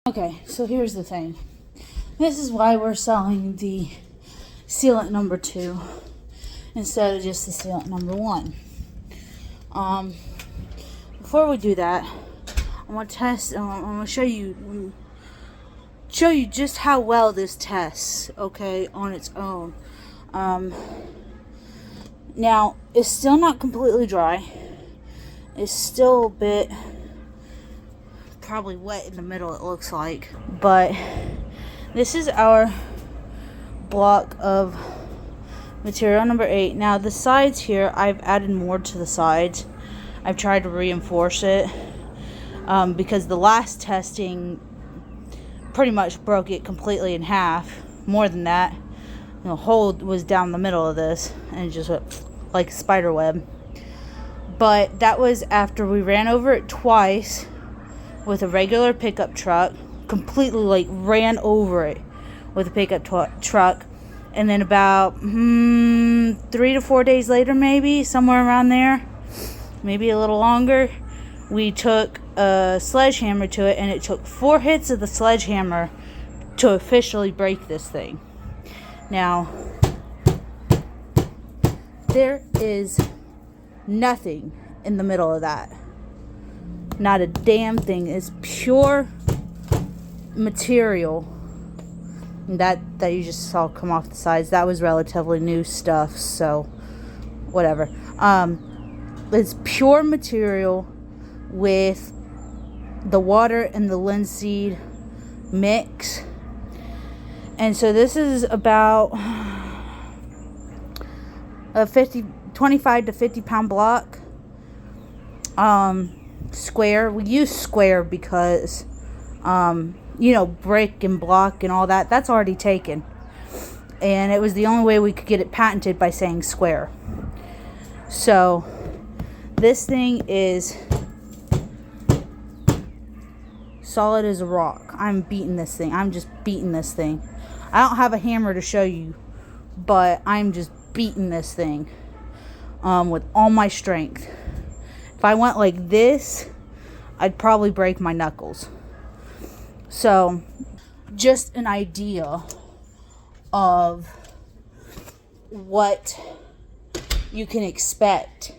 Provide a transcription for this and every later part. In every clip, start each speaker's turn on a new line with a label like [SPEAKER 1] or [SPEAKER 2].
[SPEAKER 1] Okay, so here's the thing. This is why we're selling the sealant number 2 instead of just the sealant number 1. Before we do that, I'm gonna test. I'm gonna show you just how well this tests. Okay, on its own. Now it's still not completely dry. It's still a bit probably wet in the middle, it looks like, but this is our block of material number 8. Now the sides here, I've added more to the sides. I've tried to reinforce it because the last testing pretty much broke it completely in half. More than that, the hole was down the middle of this and it just went like a spider web. But that was after we ran over it twice with a regular pickup truck, completely like ran over it with a pickup truck, and then about 3 to 4 days later, maybe somewhere around there, maybe a little longer, we took a sledgehammer to it, and it took 4 hits of the sledgehammer to officially break this thing. Now there is nothing in the middle of that. Not a damn thing. It's pure material that you just saw come off the sides. That was relatively new stuff, so whatever. It's pure material with the water and the linseed mix. And so this is about a 25 to 50 pound block. Square. We use square because brick and block and all that's already taken, and it was the only way we could get it patented, by saying square. So this thing is solid as a rock. I'm beating this thing. I'm just beating this thing. I don't have a hammer to show you, but I'm just beating this thing with all my strength. If I went like this, I'd probably break my knuckles. So, just an idea of what you can expect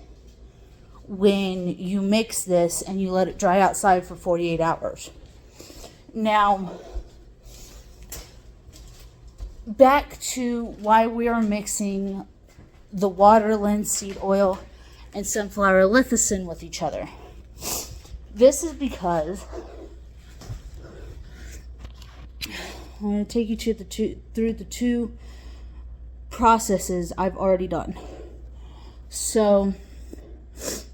[SPEAKER 1] when you mix this and you let it dry outside for 48 hours. Now, back to why we are mixing the water, linseed oil, and sunflower lecithin with each other. This is because I'm going to take you through the two processes I've already done. So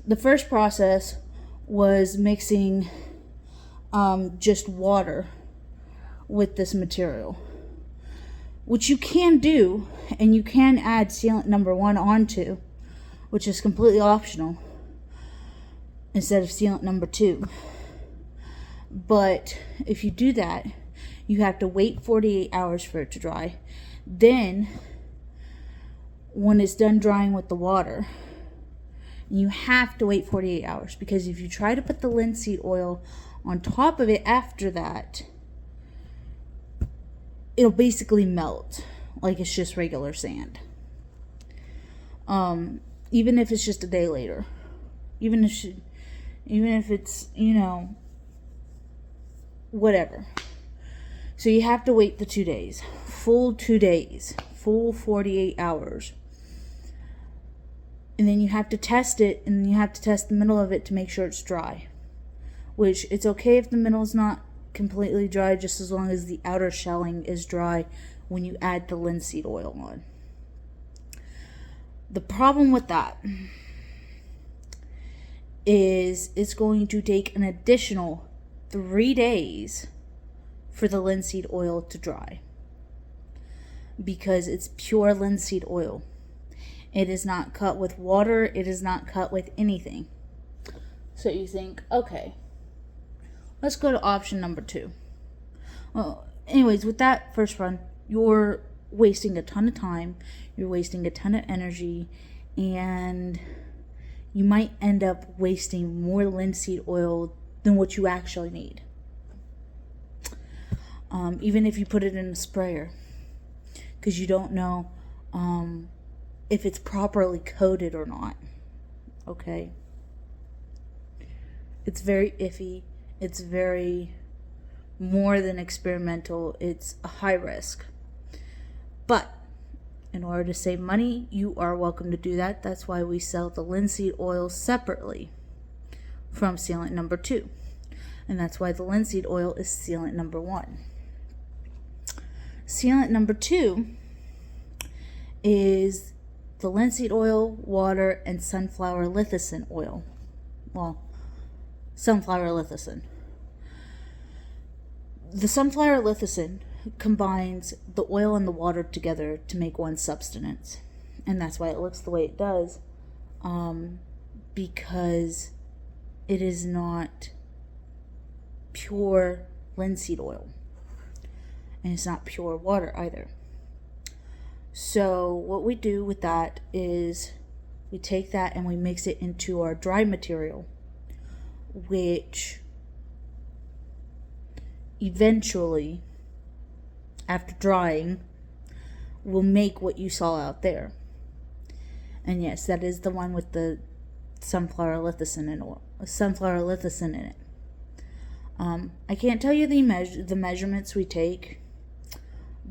[SPEAKER 1] the first process was mixing just water with this material, which you can do, and you can add sealant number 1 onto, which is completely optional, instead of sealant number 2. But if you do that, you have to wait 48 hours for it to dry. Then, when it's done drying with the water, you have to wait 48 hours, because if you try to put the linseed oil on top of it after that, it'll basically melt like it's just regular sand. Even if it's just a day later, even if it's whatever. So you have to wait the 2 days, full 2 days, full 48 hours. And then you have to test it, and you have to test the middle of it to make sure it's dry. Which, it's okay if the middle is not completely dry, just as long as the outer shelling is dry when you add the linseed oil on. The problem with that is it's going to take an additional 3 days for the linseed oil to dry, because it's pure linseed oil. It is not cut with water. It is not cut with anything. So you think, okay, let's go to option number 2. Well, anyways, with that first run, you're wasting a ton of time, you're wasting a ton of energy, and you might end up wasting more linseed oil than what you actually need. even if you put it in a sprayer, because you don't know if it's properly coated or not. Okay? It's very iffy. It's very more than experimental. It's a high risk. But in order to save money, you are welcome to do that. That's why we sell the linseed oil separately from sealant number 2. And that's why the linseed oil is sealant number 1. Sealant number 2 is the linseed oil, water, and sunflower lecithin oil. Well, sunflower lecithin. The sunflower lecithin combines the oil and the water together to make one substance. And that's why it looks the way it does. Because it is not pure linseed oil. And it's not pure water either. So what we do with that is we take that and we mix it into our dry material, which eventually, after drying, will make what you saw out there. And yes, that is the one with the sunflower lecithin in it. I can't tell you the measurements we take,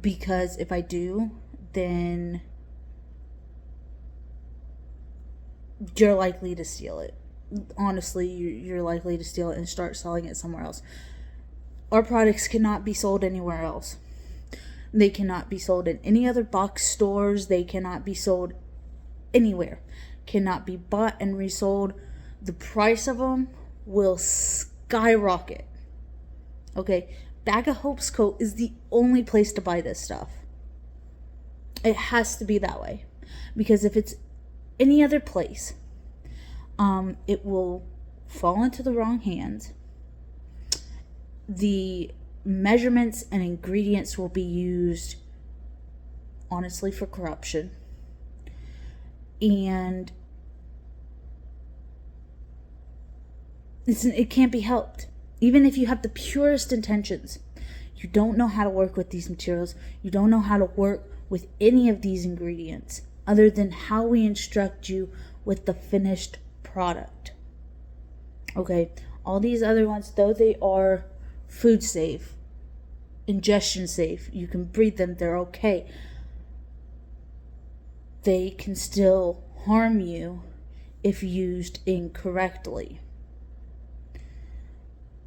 [SPEAKER 1] because if I do, then you're likely to steal it. Honestly, you're likely to steal it and start selling it somewhere else. Our products cannot be sold anywhere else. They cannot be sold in any other box stores. They cannot be sold anywhere. Cannot be bought and resold. The price of them will skyrocket. Okay, Bag of Hope's Co. is the only place to buy this stuff. It has to be that way. Because if it's any other place, it will fall into the wrong hands. The measurements and ingredients will be used, honestly, for corruption. And it can't be helped. Even if you have the purest intentions, you don't know how to work with these materials. You don't know how to work with any of these ingredients other than how we instruct you with the finished product. Okay, all these other ones, though they are food safe, ingestion safe, you can breathe them, they're okay, they can still harm you if used incorrectly,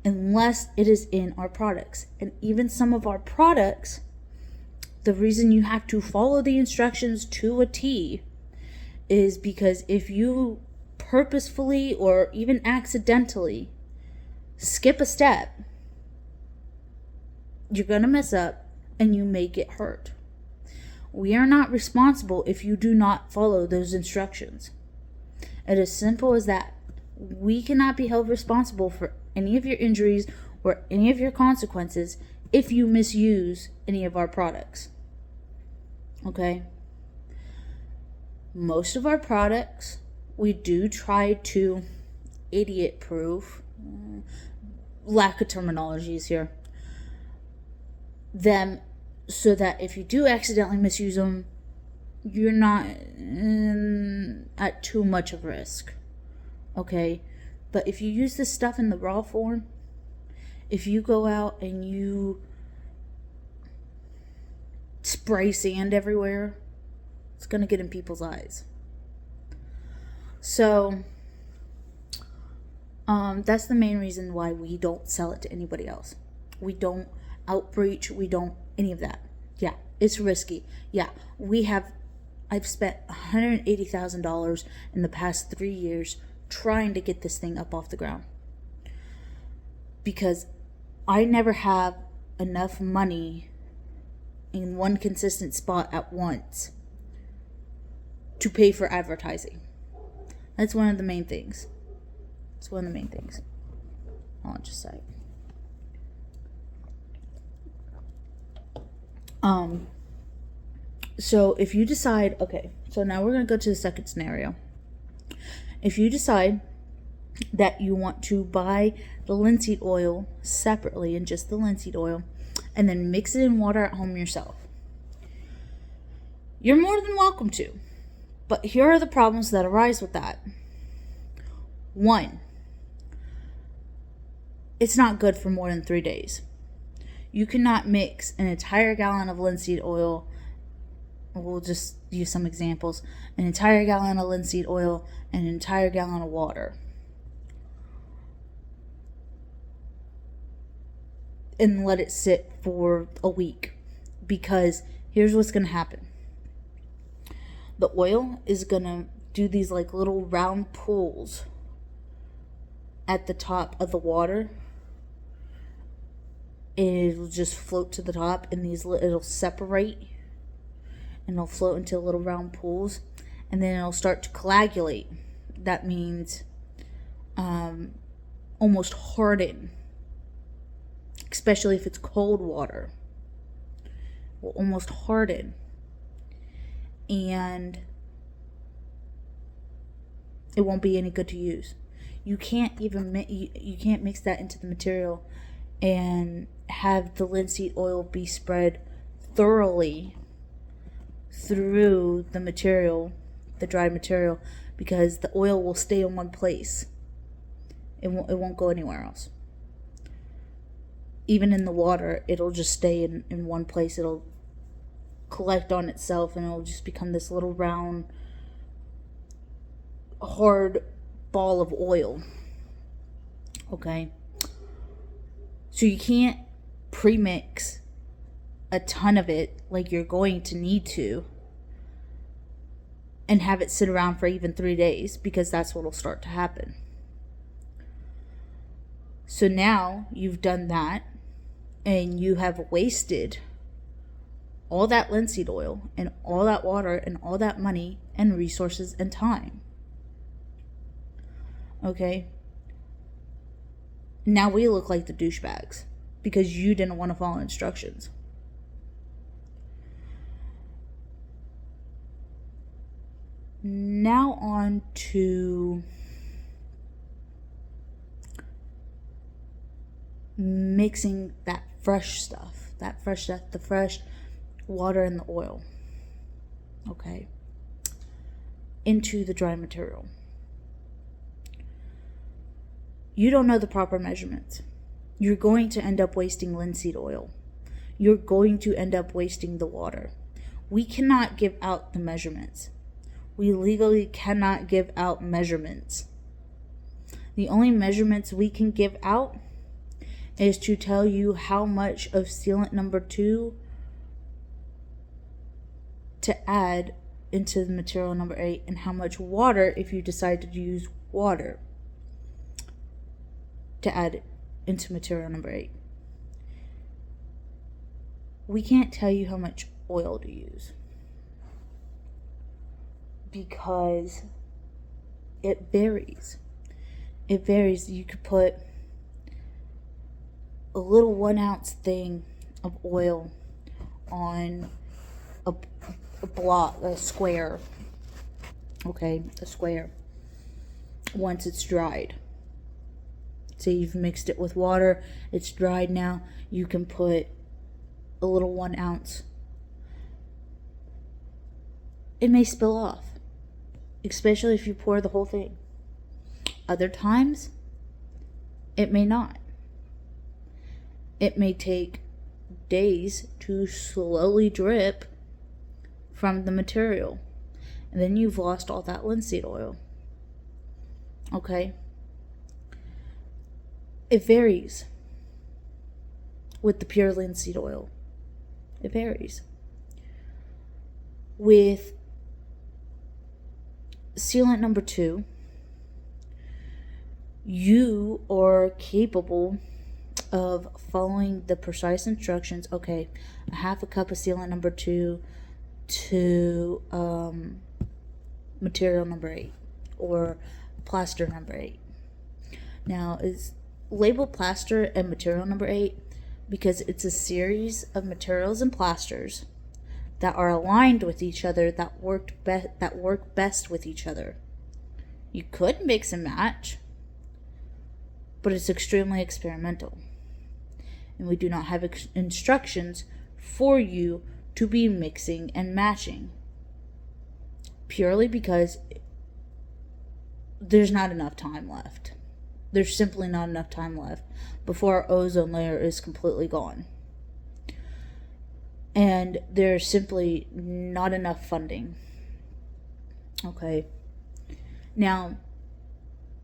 [SPEAKER 1] unless it is in our products. And even some of our products, the reason you have to follow the instructions to a T is because if you purposefully or even accidentally skip a step, you're going to mess up and you may get hurt. We are not responsible if you do not follow those instructions. It is simple as that. We cannot be held responsible for any of your injuries or any of your consequences if you misuse any of our products. Okay? Most of our products, we do try to idiot-proof, lack of terminologies here, them so that if you do accidentally misuse them, you're not at too much of risk. Okay? But if you use this stuff in the raw form, if you go out and you spray sand everywhere, it's going to get in people's eyes. So, that's the main reason why we don't sell it to anybody else. We don't outreach, we don't any of that. Yeah, it's risky. Yeah, I've spent $180,000 in the past 3 years trying to get this thing up off the ground, because I never have enough money in one consistent spot at once to pay for advertising. That's one of the main things. It's one of the main things. Hold on just a sec. So if you decide, okay, so now we're going to go to the second scenario. If you decide that you want to buy the linseed oil separately, and just the linseed oil, and then mix it in water at home yourself. You're more than welcome to. But here are the problems that arise with that. 1, it's not good for more than 3 days. You cannot mix an entire gallon of linseed oil. We'll just use some examples. An entire gallon of linseed oil and an entire gallon of water. And let it sit for a week. Because here's what's going to happen. The oil is going to do these like little round pools at the top of the water. It'll just float to the top, and it'll separate, and it'll float into little round pools, and then it'll start to coagulate. That means almost harden, especially if it's cold water. Will almost harden, and it won't be any good to use. You can't even you can't mix that into the material and have the linseed oil be spread thoroughly through the material, the dried material, because the oil will stay in one place. It won't go anywhere else. Even in the water, it'll just stay in one place. It'll collect on itself, and it'll just become this little round, hard ball of oil. Okay? So you can't pre-mix a ton of it like you're going to need to and have it sit around for even 3 days, because that's what will start to happen. So now you've done that, and you have wasted all that linseed oil and all that water and all that money and resources and time. Okay? Now we look like the douchebags because you didn't want to follow instructions. Now on to mixing that fresh stuff, the fresh water and the oil, okay, into the dry material. You don't know the proper measurements. You're going to end up wasting linseed oil. You're going to end up wasting the water. We cannot give out the measurements. We legally cannot give out measurements. The only measurements we can give out is to tell you how much of sealant number 2 to add into the material number 8, and how much water, if you decide to use water, to add into material number 8. We can't tell you how much oil to use because it varies. It varies. You could put a little 1 ounce thing of oil on a block, a square. Okay, a square. Once it's dried. Say you've mixed it with water, it's dried now, you can put a little 1 ounce. It may spill off, especially if you pour the whole thing. Other times, it may not. It may take days to slowly drip from the material, and then you've lost all that linseed oil. Okay? It varies with the pure linseed oil. It varies. With sealant number 2, you are capable of following the precise instructions. Okay, a half a cup of sealant number 2 to material number 8 or plaster number 8. Now, is label plaster and material number 8 because it's a series of materials and plasters that are aligned with each other, that work best with each other. You could mix and match, but it's extremely experimental. and we do not have instructions for you to be mixing and matching, purely because there's not enough time left. There's simply not enough time left before our ozone layer is completely gone. And there's simply not enough funding. Okay. Now,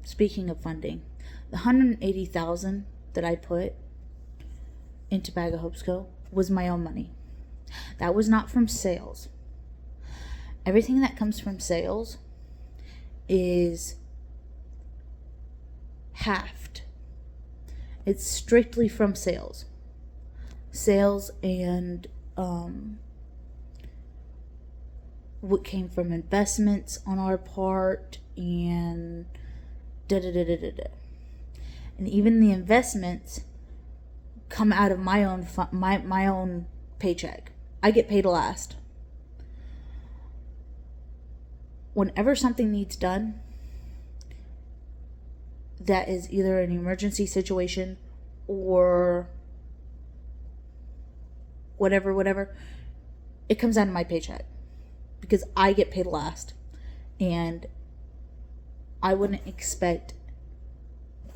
[SPEAKER 1] speaking of funding, the $180,000 that I put into Bag of Hopes Co. was my own money. That was not from sales. Everything that comes from sales is halved. It's strictly from sales. Sales and what came from investments on our part and and even the investments come out of my own my own paycheck. I get paid last. Whenever something needs done that is either an emergency situation or whatever, it comes out of my paycheck because I get paid last. And I wouldn't expect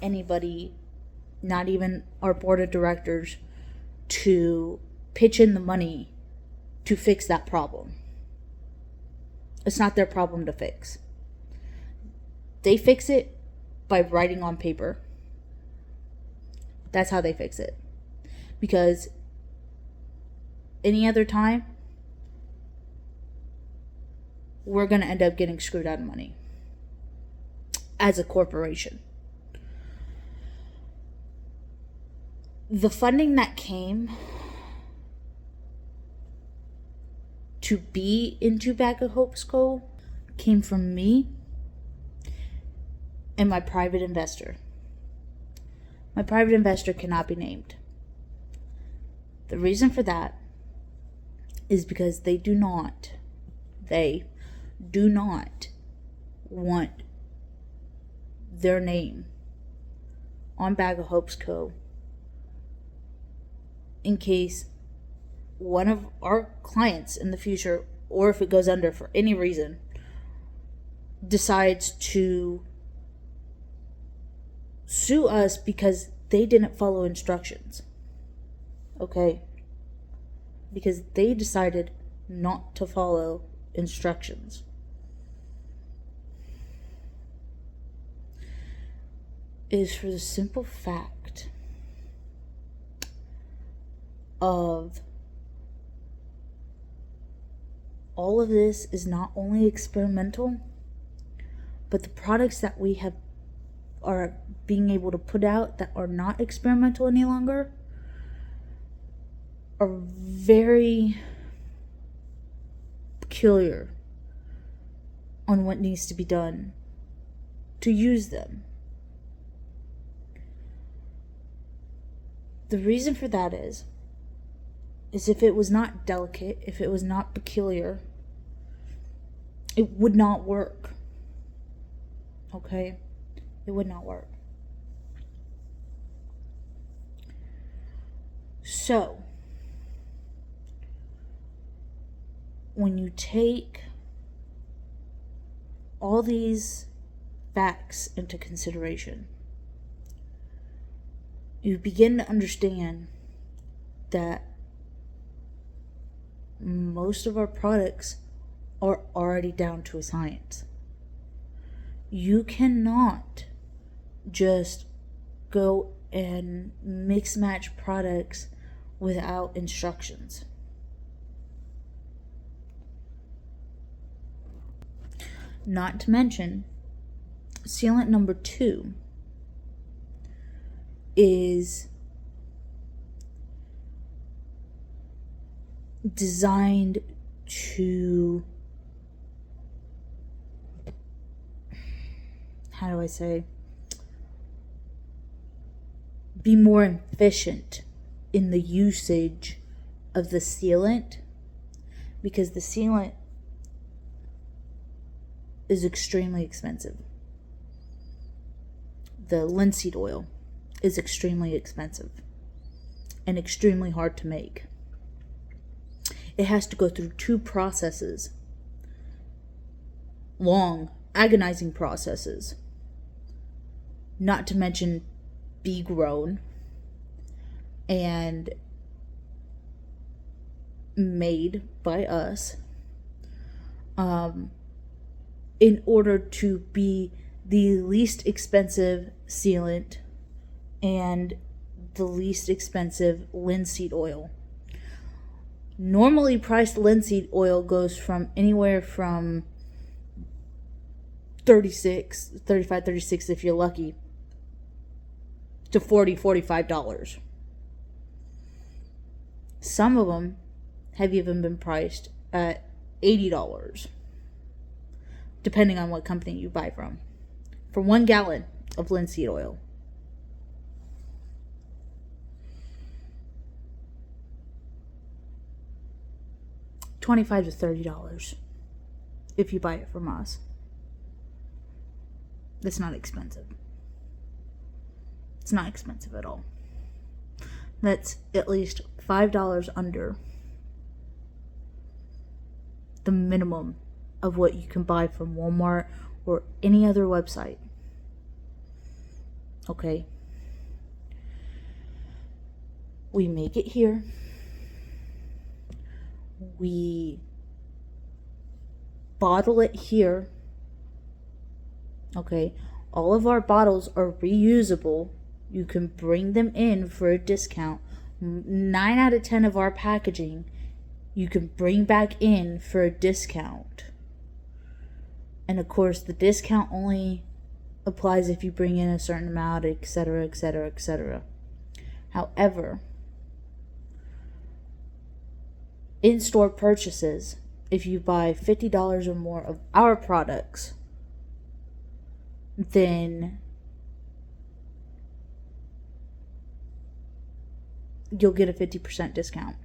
[SPEAKER 1] anybody, not even our board of directors, to pitch in the money to fix that problem. It's not their problem to fix. They fix it by writing on paper. That's how they fix it. Because any other time, we're going to end up getting screwed out of money as a corporation. The funding that came to be into Bag of Hopes Co. came from me and my private investor. My private investor cannot be named. The reason for that is because they do not want their name on Bag of Hopes Co. in case one of our clients in the future, or if it goes under for any reason, decides to sue us because they didn't follow instructions. Okay? Because they decided not to follow instructions. It is for the simple fact of all of this is not only experimental, but the products that we have are being able to put out that are not experimental any longer are very peculiar on what needs to be done to use them. The reason for that is if it was not delicate, if it was not peculiar, it would not work. Okay? It would not work. So, when you take all these facts into consideration, you begin to understand that most of our products are already down to a science. You cannot just go and mix match products without instructions. Not to mention, sealant number 2 is designed to, how do I say, be more efficient in the usage of the sealant, because the sealant is extremely expensive. The linseed oil is extremely expensive. and extremely hard to make. It has to go through 2 processes. Long, agonizing processes. Not to mention be grown and made by us in order to be the least expensive sealant and the least expensive linseed oil. Normally priced linseed oil goes from anywhere from $35 if you're lucky, to $45. Some of them have even been priced at $80, depending on what company you buy from, for 1 gallon of linseed oil. $25 to $30 if you buy it from us. It's not expensive. It's not expensive at all. That's at least $5 under the minimum of what you can buy from Walmart or any other website. Okay. We make it here. We bottle it here. Okay. All of our bottles are reusable. You can bring them in for a discount. 9 out of 10 of our packaging you can bring back in for a discount. And of course, the discount only applies if you bring in a certain amount, etc., etc., etc. However, in-store purchases, if you buy $50 or more of our products, then you'll get a 50% discount.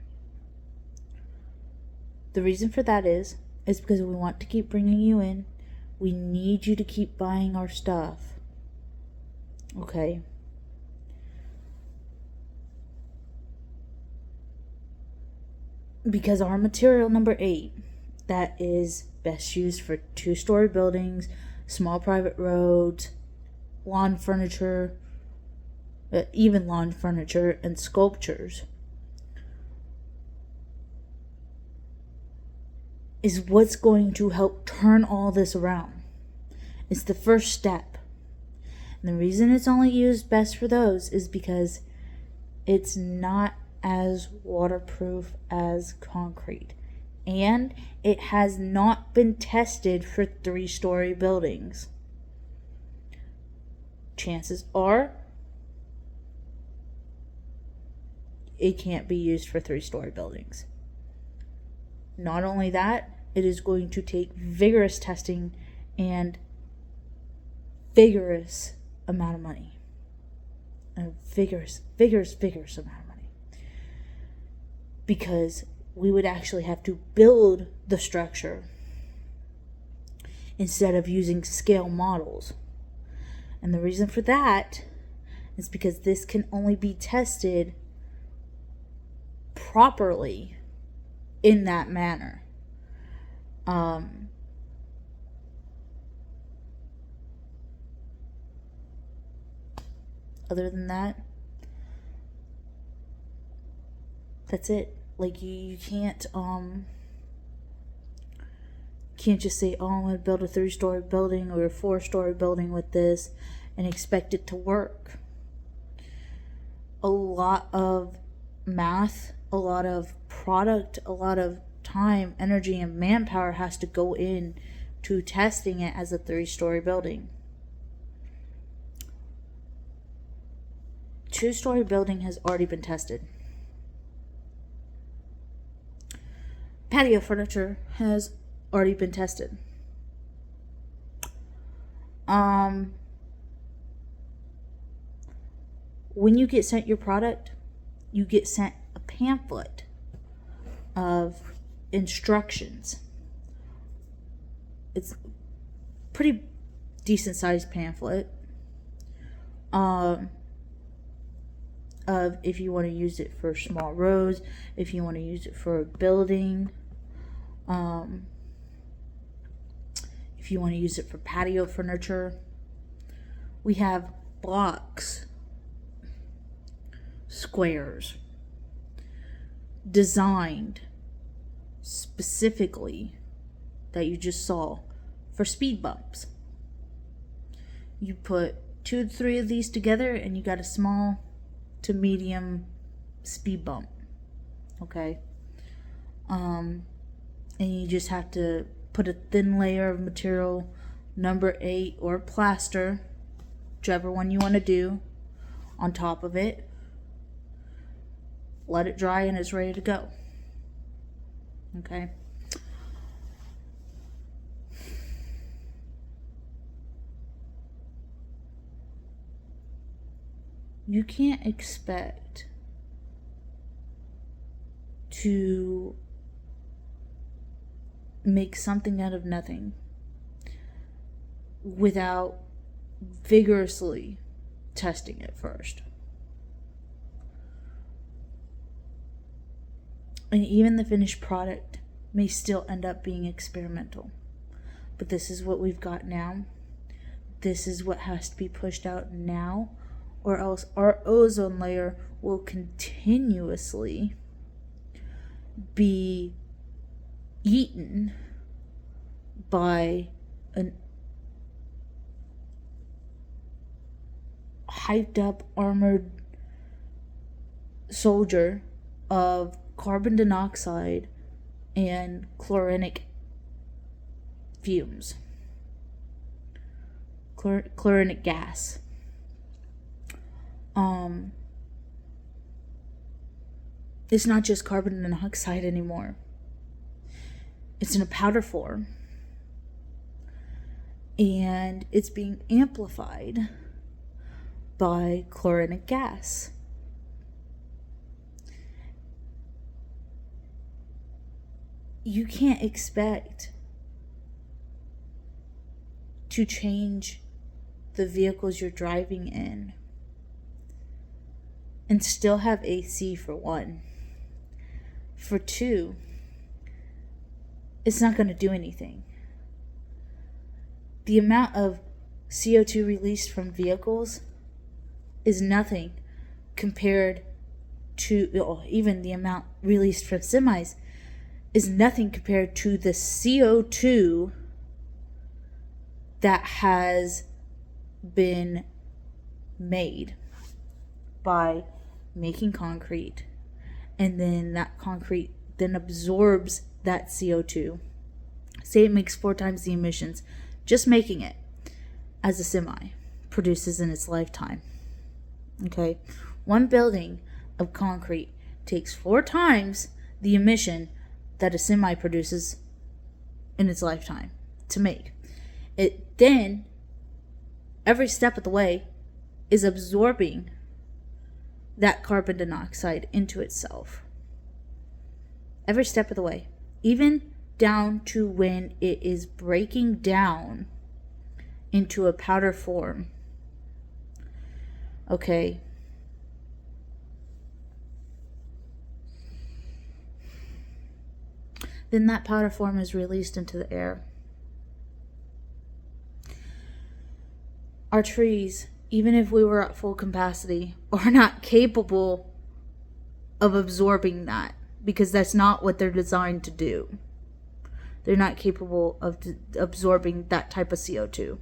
[SPEAKER 1] The reason for that is because we want to keep bringing you in. We need you to keep buying our stuff. Okay? Because our material number 8, that is best used for 2-story buildings, small private roads, lawn furniture, even lawn furniture and sculptures, is what's going to help turn all this around. It's the first step. And the reason it's only used best for those is because it's not as waterproof as concrete. And it has not been tested for 3-story buildings. Chances are it can't be used for 3-story buildings. Not only that, it is going to take vigorous testing and vigorous amount of money. A vigorous amount of money. Because we would actually have to build the structure instead of using scale models. And the reason for that is because this can only be tested properly in that manner. Other than that, that's it. Like, you can't just say, oh, I'm going to build a 3-story building or a 4-story building with this and expect it to work. A lot of math, a lot of product, a lot of time, energy, and manpower has to go in to testing it as a 3-story building. 2-story building has already been tested. Patio furniture has already been tested. When you get sent your product, you get sent a pamphlet of instructions. It's pretty decent sized pamphlet. of if you want to use it for small roads, if you want to use it for a building, if you want to use it for patio furniture. We have blocks, squares, designed specifically that you just saw for speed bumps. You put 2 to 3 of these together and you got a small to medium speed bump. Okay? And you just have to put a thin layer of material, number 8 or plaster, whichever one you want to do, on top of it. Let it dry and it's ready to go. Okay? You can't expect to make something out of nothing without vigorously testing it first. And even the finished product may still end up being experimental. But this is what we've got now. This is what has to be pushed out now, or else our ozone layer will continuously be eaten by an hyped up armored soldier of carbon dioxide and chlorinic fumes. Chlorinic gas. It's not just carbon monoxide anymore. It's in a powder form. And it's being amplified by chlorinic gas. You can't expect to change the vehicles you're driving in and still have AC, for one. For two, it's not going to do anything. The amount of CO2 released from vehicles is nothing compared to, even the amount released from semis is nothing compared to the CO2 that has been made by making concrete, and then that concrete then absorbs that CO2. Say it makes 4 times the emissions just making it as a semi produces in its lifetime. Okay, one building of concrete takes 4 times the emission that a semi produces in its lifetime to make. It then, every step of the way, is absorbing that carbon dioxide into itself. Every step of the way. Even down to when it is breaking down into a powder form. Okay. Then that powder form is released into the air. Our trees, even if we were at full capacity, are not capable of absorbing that, because that's not what they're designed to do. They're not capable of absorbing that type of CO2.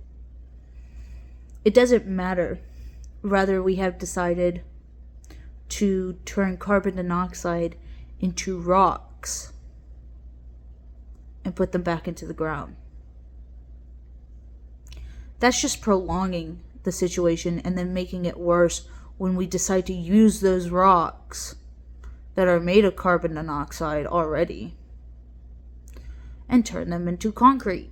[SPEAKER 1] It doesn't matter. Rather, we have decided to turn carbon dioxide into rocks and put them back into the ground. That's just prolonging the situation and then making it worse when we decide to use those rocks that are made of carbon dioxide already and turn them into concrete.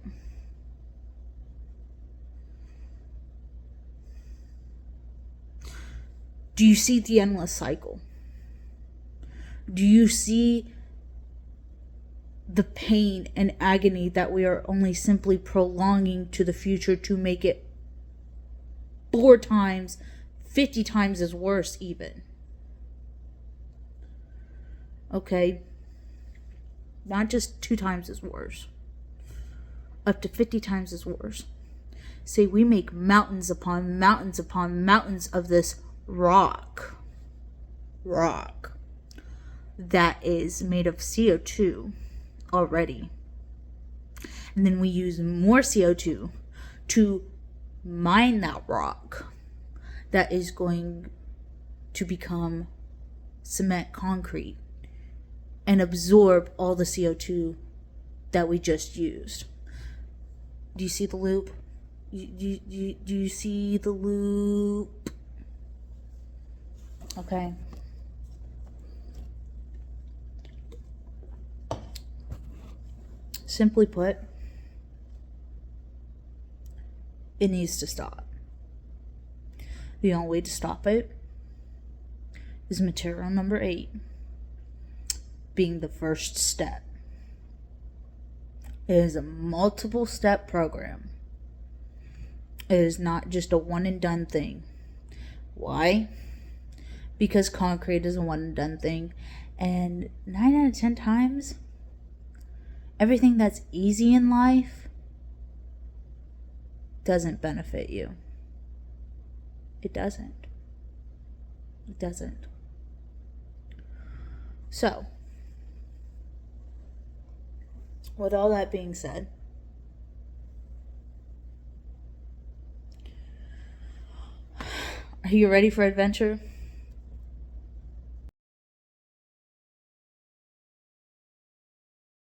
[SPEAKER 1] Do you see the endless cycle? Do you see the pain and agony that we are only simply prolonging to the future to make it 4 times, 50 times as worse even? Okay? Not just 2 times as worse. Up to 50 times as worse. Say we make mountains upon mountains upon mountains of this rock that is made of CO2 already. And then we use more CO2 to mine that rock that is going to become cement concrete and absorb all the CO2 that we just used. Do you see the loop? Do you see the loop? Okay. Simply put, it needs to stop. The only way to stop it is material number 8 being the first step. It is a multiple step program. It is not just a one and done thing. Why? Because concrete is a one and done thing. And 9 out of 10 times, everything that's easy in life doesn't benefit you. It doesn't. It doesn't. So, with all that being said, are you ready for adventure?